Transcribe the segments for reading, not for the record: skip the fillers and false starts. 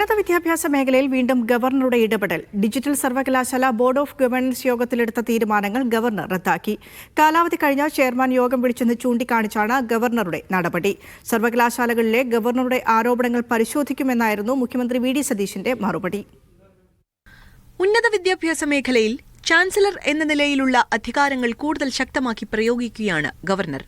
ഉന്നത വിദ്യാഭ്യാസ മേഖലയിൽ വീണ്ടും ഗവർണറുടെ ഇടപെടൽ. ഡിജിറ്റൽ സർവകലാശാല ബോർഡ് ഓഫ് ഗവേണൻസ് യോഗത്തിലെടുത്ത തീരുമാനങ്ങൾ ഗവർണർ റദ്ദാക്കി. കാലാവധി കഴിഞ്ഞ ചെയർമാൻ യോഗം വിളിച്ചെന്ന് ചൂണ്ടിക്കാണിച്ചാണ് ഗവർണറുടെ നടപടി. സർവകലാശാലകളിലെ ഗവർണറുടെ ആരോപണങ്ങൾ പരിശോധിക്കുമെന്നായിരുന്നു മുഖ്യമന്ത്രി വി ഡി സതീശന്റെ മറുപടി. ഉന്നത വിദ്യാഭ്യാസ മേഖലയിൽ ചാൻസലർ എന്ന നിലയിലുള്ള അധികാരങ്ങൾ കൂടുതൽ ശക്തമാക്കി പ്രയോഗിക്കുകയാണ് ഗവർണർ.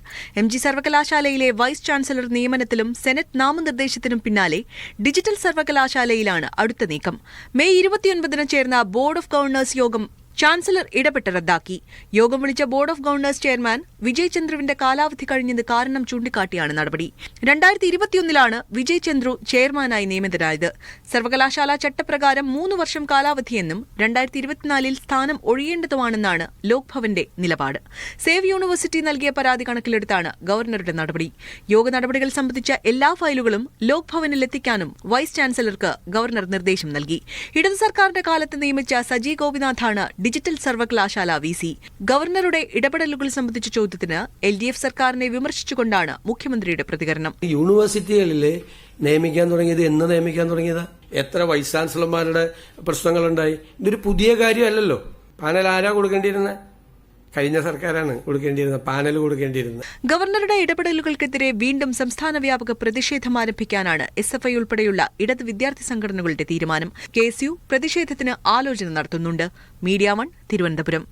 MG സർവകലാശാലയിലെ വൈസ് ചാൻസലർ നിയമനത്തിലും സെനറ്റ് നാമനിർദ്ദേശത്തിനും പിന്നാലെ ഡിജിറ്റൽ സർവകലാശാലയിലാണ് അടുത്ത നീക്കം. മെയ് 29 ചേർന്ന ബോർഡ് ഓഫ് ഗവർണേഴ്സ് യോഗം ചാൻസലർ ഇടപെട്ട് റദ്ദാക്കി. യോഗം വിളിച്ച board of governors chairman Vijay ചന്ദ്രുവിന്റെ കാലാവധി കഴിഞ്ഞത് കാരണം ചൂണ്ടിക്കാട്ടിയാണ് നടപടി. 2021 വിജയ് ചന്ദ്രു ചെയർമാനായി നിയമിതരായത്. സർവകലാശാല ചട്ടപ്രകാരം 3 വർഷം കാലാവധിയെന്നും 2024 സ്ഥാനം ഒഴിയേണ്ടതുമാണെന്നാണ് ലോക്ഭവന്റെ നിലപാട്. സേവ് യൂണിവേഴ്സിറ്റി നൽകിയ പരാതി കണക്കിലെടുത്താണ് ഗവർണറുടെ നടപടി. യോഗ നടപടികൾ സംബന്ധിച്ച എല്ലാ ഫയലുകളും ലോക്ഭവനിൽ എത്തിക്കാനും വൈസ് ചാൻസലർക്ക് ഗവർണർ നിർദ്ദേശം നൽകി. ഇടത് സർക്കാരിന്റെ കാലത്ത് നിയമിച്ച സജി ഗോപിനാഥാണ് ഡിജിറ്റൽ സർവകലാശാല VC. ഗവർണറുടെ ഇടപെടലുകൾ സംബന്ധിച്ച ചോദ്യത്തിന് LDF സർക്കാരിനെ വിമർശിച്ചുകൊണ്ടാണ് മുഖ്യമന്ത്രിയുടെ പ്രതികരണം. യൂണിവേഴ്സിറ്റികളിലെ നിയമിക്കാൻ തുടങ്ങിയത് എന്ന് നിയമിക്കാൻ തുടങ്ങിയതാ? എത്ര വൈസ് ചാൻസലർമാരുടെ പ്രശ്നങ്ങളുണ്ടായി? ഇതൊരു പുതിയ കാര്യമല്ലല്ലോ. പാനൽ ആരാ കൊടുക്കേണ്ടിയിരുന്നത്? കഴിഞ്ഞ സർക്കാരാണ് കൊടുക്കേണ്ടിയിരുന്നത്, പാനൽ കൊടുക്കേണ്ടിയിരുന്നത്. ഗവർണറുടെ ഇടപെടലുകൾക്കെതിരെ വീണ്ടും സംസ്ഥാന വ്യാപക പ്രതിഷേധം ആരംഭിക്കാനാണ് SFI ഉൾപ്പെടെയുള്ള ഇടത് വിദ്യാർത്ഥി സംഘടനകളുടെ തീരുമാനം. KSU പ്രതിഷേധത്തിന് ആലോചന നടത്തുന്നുണ്ട്. മീഡിയ 1 തിരുവനന്തപുരം.